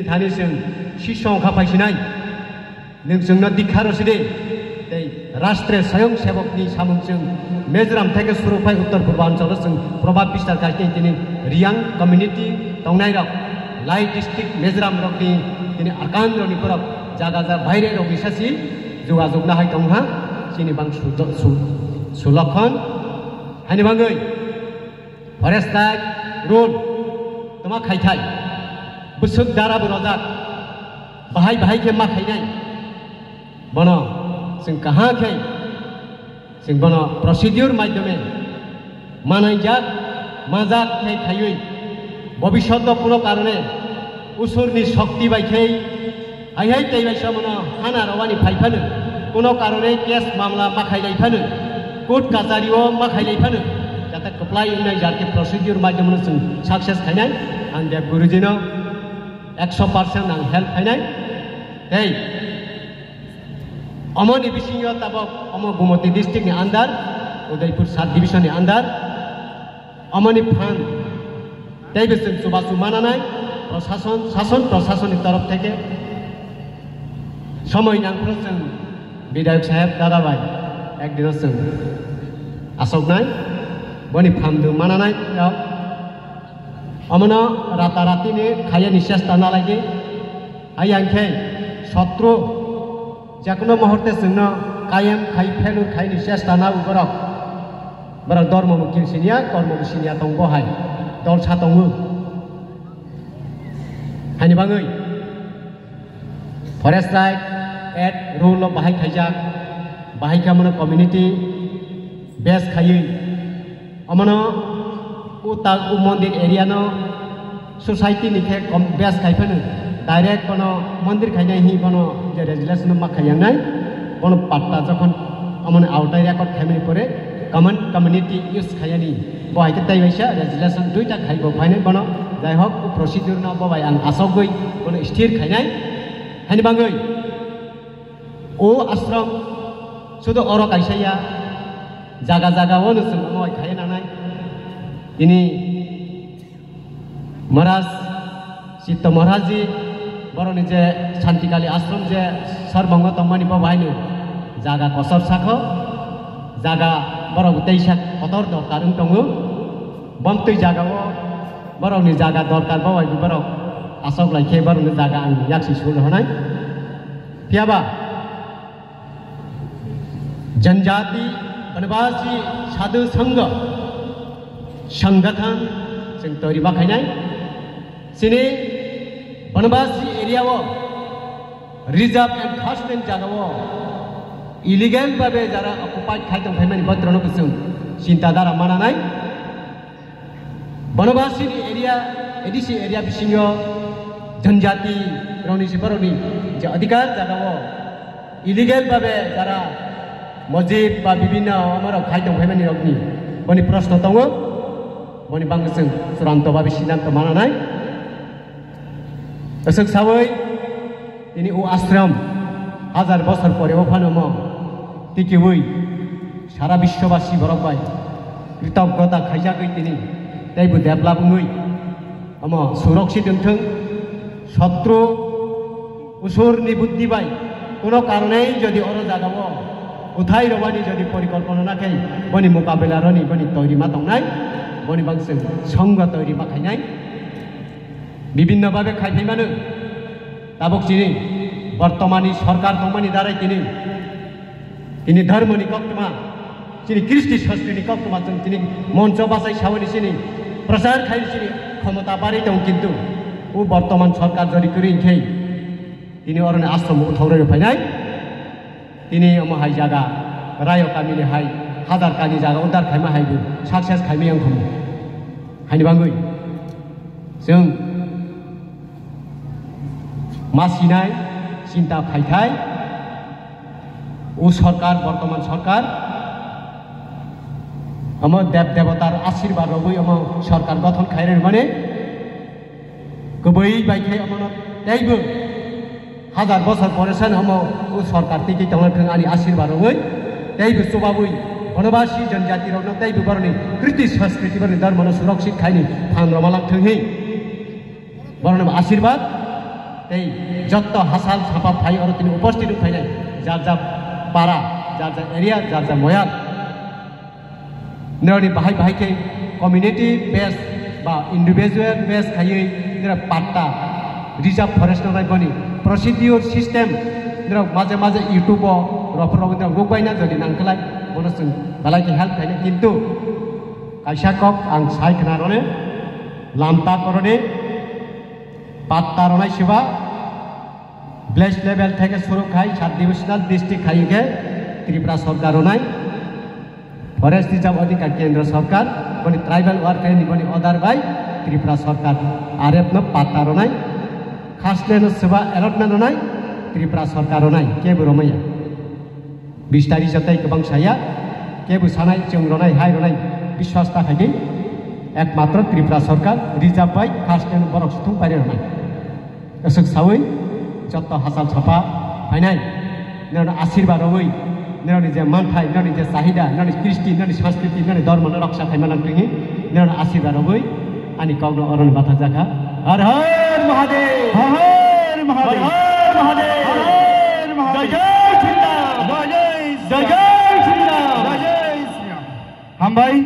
थानी जों सिसं खाफायसिनाय नोंजोंनो दिखारसिदे राष्ट्रीय स्वयं सेवकनि सामुंजों मेजोराम थेके सुरुफाय उत्तर पूर्वांचल जों प्रभाब विस्तार खालामनाय दिनै रियां कम्युनिटी दंनाय रक लाई डिस्ट्रिक्ट मेजोराम रकनि दिनै आकान रनिफोराव जागा जा बायरे रकनि सासि जगाजग नाहाय दंहा सिनि बां सुलखन हानि बांगै फरेस्ट रुल तमा खायथाय बोसोक दारा बरजाक बाहाय बाहाय के मा खायनाय बनो जों कहाँ खे जों बनो प्रोसीड्यूर माध्यमे मानायजाक माजाक खे खायै भविष्यत कोनो कारणे उसुरनि शक्ति बायखे हायहाय तैबायसा मनो हाना रवानि फायफानो कोनो कारणे केस मामला माखायलायफानो कोर्ट काजारियाव माखायलायफानो जाते कप्लाय उनाय जाते प्रोसीड्यूर माध्यमे जों सक्सेस खायनाय आं देब गुरुजिनो 100% आं हेल्प खायनाय hey अमोनि बिसिङाव तब अमो गुमती डिस्ट्रिक्ट नि अंदर उदयपुर सात डिविजन नि अंदर अमोनि फान तैबे जों सुबासु मानानाय शासन प्रशासननि तरफ থেকে समय नांगौ जों विधायक साहेब दादाबाई एक दिन जों आसगनाय बनि फामदो मानानाय अमनो रातारातिनि खायनि चेष्टा नालागे आयांखे शत्रु जाकुनो मुहूर्ते जोंनो कायम खाय फेलुर खायनि चेष्टा ना उबरक बरक धर्म मुखिसिनिया कर्म मुखिसिनिया दं बहाय दलसा दङ हानि बाङै forest right at rule of बाहाय खायजाक बाहाय खामनो कम्युनिटी बेस खायै अमनो उता मंदिर एरिया नो सोसाइटी निखे बेस खायफानो डायरेक्ट बनो मंदिर खायनाय हि बनो जे रेजुलेशन मा खायनाय बनो पाट्टा जखन अमन आउटाय रेकर्ड खायमनि परे कमन कम्युनिटी यूज खायनि बहायके तैबायसा रेजुलेशन दुइटा खायबो फायनाय बनो जाय हक प्रोसीड्यूर ना बबाय आं आसगै बनो स्थिर खायनाय हानि बाङै ओ आश्रम सुदो अर कायसाया जागा जागा वन जों नय खायनानाय दिनै महाराज चित्त महाराज जी बरनि जे शांतिकाली आश्रम जे सरबंग तंगमानि बाहायनो जागा कसर साखो जागा बरक दैसा कतर दरकार दङ बमतै जागाव बरनि जागा दरकार बाय बरक आसक लायखे बरनि जागा आं याक्सि सुल होनाय पियाबा जनजाति वनवासी साधु संघ संगठन जों तैयारी बाखायनाय सिनि वनवासी एरियाव reserve and खासमेंट जागाव illegal Bhave Zara occupied खायदों फायमानि बाथ्रानो जों चिंता दारा मानानाय वनवासी एरिया एडिसी एरिया बिसिङाव जनजाति रौनिसि बरनि जे अधिकार जागाव इलिगेल भावे जारा मस्जिद बा विभिन्न अमर खायदों फायमानि रगनि बनि प्रश्न दङ बनि बांगजों चुरान्त भावे सिद्धान्त मानानाय असक सावै दिनै ओ आश्रम हाजार बছর পরেও फानोमो तिकिवै सारा विश्ववासी बरकबाय कृतज्ञता खायजागै दिनै दैबो डेभलपमै अम सुरक्षित दोंथों शत्रु उसुरनि बुद्धि बाय कोनो कारणे जदि अर जागाव उथाय रवानि जदि परिकल्पना नाखै बनि मुकाबला रनि बनि तैयारी मा दंनाय बनि बांसिन संग तैयारी मा खायनाय विभिन्न भावे खायफैमानो दाबक दिनै बर्तमाननि सरकार दंमानि दाराय दिनै धर्मनि कक्टमा दिनै कृष्टि संस्कृति कक्टमा जों दिनै मंच बासाय सावनि दिनै प्रचार खायनि क्षमता बारै दं किन्तु ओ बर्तमान सरकार जदि करिनखै दिनै अरने आश्रम उठावरे फैनाय दिनै अमहाय जागा राय कामिनि हाय हाजार कानि जागा उदार खायमा हायबो सक्सेस खायमै आं खम हायनि बाङै जों मासिनाय चिंता खायथाय ओ सरकार बर्तमान सरकार हम देव देवतार आशीर्वाद रबै हम सरकार गठन खायरे माने गुबै बायखे अमन दैबो हाजार बছর परेसन हम ओ सरकार तिकि तंगथों आनि आशीर्वाद रबै दैबो सुबाबै वनवासी जनजाति रौनो दैबो बरनि कृति संस्कृति बरनि धर्मनो सुरक्षित खायनि फान रमालांथों हे बरनो आशीर्वाद त्यही जत्त हासाल छापा भाइहरू तिनी उपस्थित उठाइनाय जा पारा जा एरिया जा मयाल नरनि बाहाय बाहायके कम्युनिटी बेस बा इन्डिभिजुअल बेस खायै निरा पाट्टा रिजर्व फरेस्ट नाय बनि प्रोसिडियर सिस्टेम निरा माजे माजे यूट्यूब रफरग निरा रुबायना जदि नांखलाय बनसं बालायके हेल्प खायने किन्तु कायसा कप आं साय खनारने लामता करने पाट्टा रनाय सिबा ब्लेस लेवल থেকে শুরু খাই সাব ডিভিশনাল ডিস্ট্রিক্ট খাইকে त्रिपुरा सरकार रनाय फरेस्ट रिजर्व अधिकार केंद्र सरकार बनी ट्राइबल वर्कर नि बनी अदार बाय त्रिपुरा सरकार आरएफ न पाट्टा रनाय खासले न सेवा अलॉटमेंट रनाय त्रिपुरा सरकार रनाय केबो रमैया 20 तारिख जतै गोबां साया केबो सानाय जों रनाय हाय रनाय विश्वास थाखाय एकमात्र त्रिपुरा सरकार रिजर्व बाय खासले न बरक सुथुं पारे रनाय असक सावै जत्त हासाल छापा फाइनाय नर आशीर्वाद रवै नरनि जे मानथाय नरनि जे चाहिदा नरनि कृष्टि नरनि संस्कृति नरनि धर्म न रक्षा खाइमाना लिङि नर आशीर्वाद रवै अनि कौनो अरन बाथा जाखा हर हर महादेव हर हर महादेव हर महादेव हर महादेव जय श्री राम जय जय श्री राम जय श्री राम हम भाई